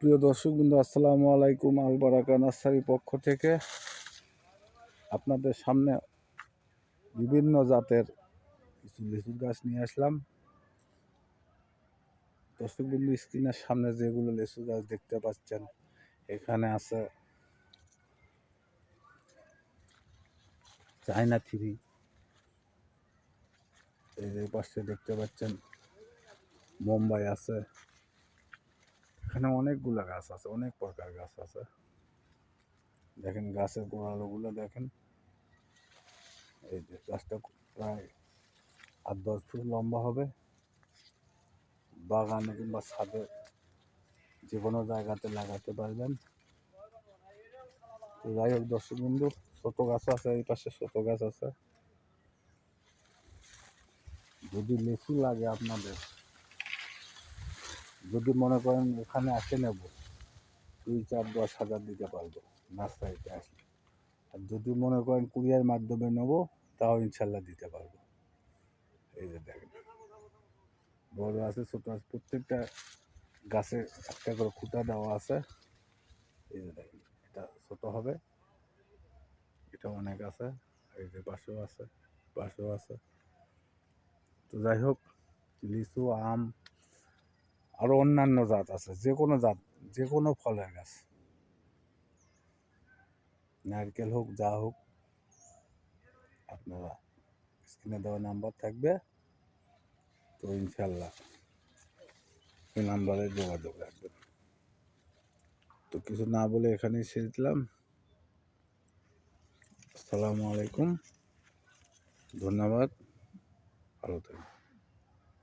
প্রিয় দর্শকবৃন্দ, আসসালামু আলাইকুম। আল বারাকা নার্সারির পক্ষ থেকে আপনাদের সামনে বিভিন্ন জাতের কিছু লিচুর গাছ নিয়ে আসলাম। দর্শকবৃন্দ, স্ক্রিনের সামনে যেগুলো লিচু গাছ দেখতে পাচ্ছেন, এখানে আছে চায়না থ্রি, এই যে পাশে দেখতে পাচ্ছেন মুম্বাই আছে। এখানে অনেকগুলো গাছ আছে, অনেক প্রকার গাছ আছে। দেখেন গাছের গোড়ালোগুলো দেখেন, এই যে গাছটা প্রায় 8-10 ফুট লম্বা হবে। বাগানে কিংবা ছাদে যে কোনো জায়গাতে লাগাতে পারবেন। তো যাই হোক দর্শকবৃন্দ, ছোট গাছ আছে, এই পাশে ছোট গাছ আছে। যদি লিচু লাগে আপনাদের, যদি মনে করেন এখানে আসে নেব, 2-4-10 হাজার দিতে পারবো নার্সারিতে আসলে। আর যদি মনে করেন কুরিয়ার মাধ্যমে নেবো, তাও ইনশাল্লাহ দিতে পারবো। এই যে দেখেন, বড় আছে ছোট আছে, প্রত্যেকটা গাছে একটা করে খুঁটা দেওয়া আছে। এই যে দেখেন, এটা ছোট হবে, এটা অনেক আছে। এই যে পাশেও আছে, পাশেও আছে। তো যাই হোক, লিচু, আম, আরো অন্যান্য জাত আছে, যে কোনো জাত, যে কোনো ফলের গাছ, নারকেল হোক, যা হোক, আপনারা স্ক্রিনে দেওয়া নাম্বার থাকবে, তো ইনশাল্লাহ এই নাম্বারে যোগাযোগ রাখবেন। তো কিছু না বলে এখানেই ছেড়ে দিলাম। আসসালামু আলাইকুম, ধন্যবাদ, ভালো থাকবেন।